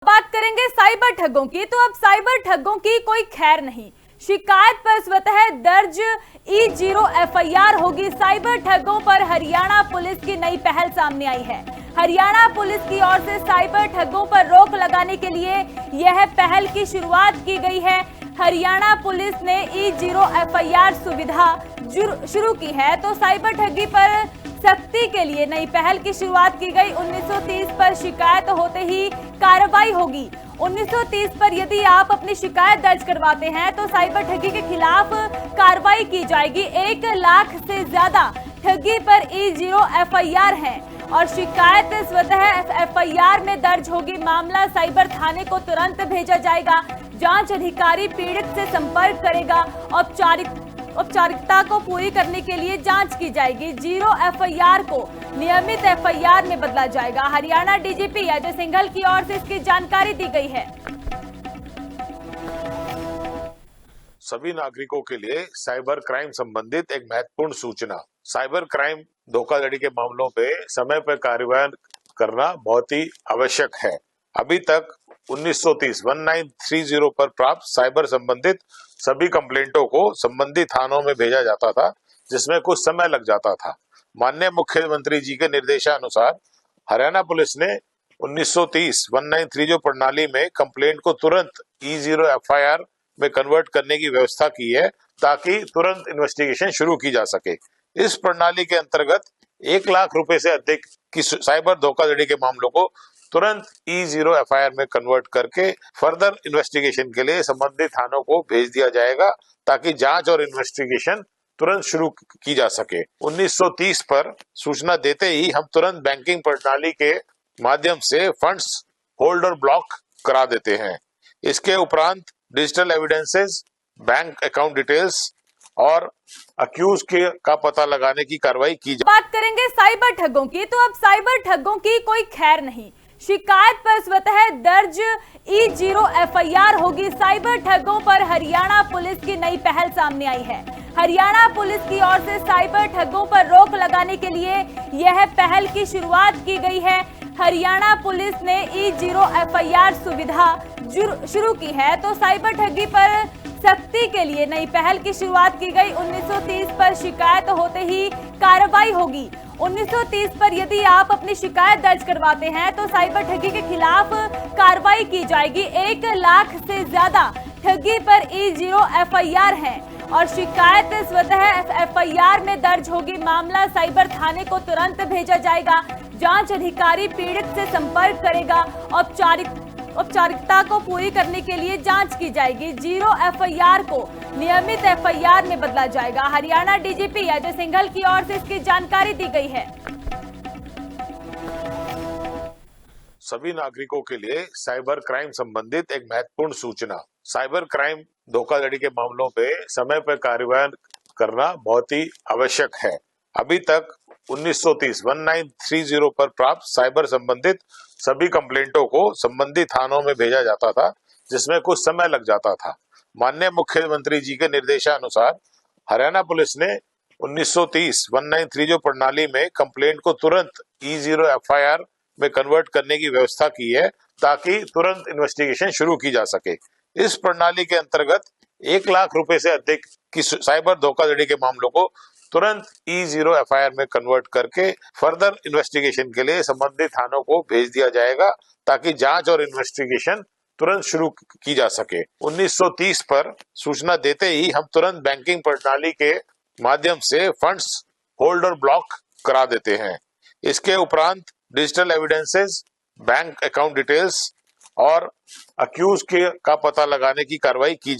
बात करेंगे साइबर ठगों की। तो अब साइबर ठगों की कोई खैर नहीं, शिकायत पर स्वतः दर्ज E0 FIR होगी। साइबर ठगों पर हरियाणा पुलिस की नई पहल सामने आई है। हरियाणा पुलिस की ओर से साइबर ठगों पर रोक लगाने के लिए यह पहल की शुरुआत की गई है। हरियाणा पुलिस ने E0 FIR सुविधा शुरू की है। तो साइबर ठगी पर सख्ती के लिए नई पहल की शुरुआत की गई। 1930 पर शिकायत होते ही कार्रवाई होगी। 1930 पर यदि आप अपनी शिकायत दर्ज करवाते हैं तो साइबर ठगी के खिलाफ कार्रवाई की जाएगी। 1 लाख से ज्यादा ठगी पर E0 FIR है और शिकायत स्वतः FIR में दर्ज होगी। मामला साइबर थाने को तुरंत भेजा जाएगा। जांच अधिकारी पीड़ित से संपर्क करेगा। औपचारिकता को पूरी करने के लिए जांच की जाएगी। 0 FIR को नियमित FIR में बदला जाएगा। हरियाणा DGP अजय सिंघल की ओर से इसकी जानकारी दी गई है। सभी नागरिकों के लिए साइबर क्राइम संबंधित एक महत्वपूर्ण सूचना। साइबर क्राइम धोखाधड़ी के मामलों पे समय पर कार्रवाई करना बहुत ही आवश्यक है। अभी तक 1930 पर प्राप्त साइबर संबंधित सभी कंप्लेंटों को संबंधित थानों में भेजा जाता था, जिसमें कुछ समय लग जाता था। माननीय मुख्यमंत्री जी के निर्देशानुसार हरियाणा पुलिस ने 1930 प्रणाली में कंप्लेंट को तुरंत E0 FIR में कन्वर्ट करने की व्यवस्था की है, ताकि तुरंत इन्वेस्टिगेशन शुरू की जा सके। इस प्रणाली के अंतर्गत 1 लाख रुपए से अधिक की साइबर धोखाधड़ी के मामलों को तुरंत E0 FIR में कन्वर्ट करके फर्दर इन्वेस्टिगेशन के लिए संबंधित थानों को भेज दिया जाएगा, ताकि जांच और इन्वेस्टिगेशन तुरंत शुरू की जा सके। 1930 पर सूचना देते ही हम तुरंत बैंकिंग प्रणाली के माध्यम से फंड्स होल्ड और ब्लॉक करा देते हैं। इसके उपरांत digital evidences, bank account details और अक्यूज का पता लगाने की कार्रवाई की जाए। बात करेंगे साइबर ठगों की। तो अब साइबर ठगों की कोई खैर नहीं, शिकायत पर स्वतः दर्ज E0 FIR होगी। साइबर ठगों पर हरियाणा पुलिस की नई पहल सामने आई है। हरियाणा पुलिस की ओर से साइबर ठगों पर रोक लगाने के लिए यह पहल की शुरुआत की गई है। हरियाणा पुलिस ने E0 FIR सुविधा शुरू की है। तो साइबर ठगी पर सख्ती के लिए नई पहल की शुरुआत की गई। 1930 पर शिकायत होते ही कार्रवाई होगी। 1930 पर यदि आप अपनी शिकायत दर्ज करवाते हैं तो साइबर ठगी के खिलाफ कार्रवाई की जाएगी। 1 लाख से ज्यादा ठगी पर E0 FIR है और शिकायत स्वतः FIR में दर्ज होगी। मामला साइबर थाने को तुरंत भेजा जाएगा। जांच अधिकारी पीड़ित से संपर्क करेगा। औपचारिकता को पूरी करने के लिए जांच की जाएगी। 0 FIR को नियमित FIR में बदला जाएगा। हरियाणा DGP अजय सिंघल की ओर से इसकी जानकारी दी गई है। सभी नागरिकों के लिए साइबर क्राइम संबंधित एक महत्वपूर्ण सूचना। साइबर क्राइम धोखाधड़ी के मामलों पे समय पर कार्रवाई करना बहुत ही आवश्यक है। अभी तक 1930 पर प्राप्त साइबर संबंधित सभी कंप्लेंटों को संबंधित थानों में भेजा जाता था, जिसमें कुछ समय लग जाता था। माननीय मुख्यमंत्री जी के निर्देशानुसार हरियाणा पुलिस ने 1930 प्रणाली में कंप्लेंट को तुरंत E0 FIR में कन्वर्ट करने की व्यवस्था की है, ताकि तुरंत इन्वेस्टिगेशन शुरू की जा सके। इस प्रणाली के अंतर्गत 1 लाख रुपए से अधिक की साइबर धोखाधड़ी के मामलों को तुरंत E0 FIR में कन्वर्ट करके फर्दर इन्वेस्टिगेशन के लिए संबंधित थानों को भेज दिया जाएगा, ताकि जांच और इन्वेस्टिगेशन तुरंत शुरू की जा सके। 1930 पर सूचना देते ही हम तुरंत बैंकिंग प्रणाली के माध्यम से फंड्स होल्ड और ब्लॉक करा देते हैं। इसके उपरांत digital evidences, bank account details और अक्यूज का पता लगाने की कार्रवाई की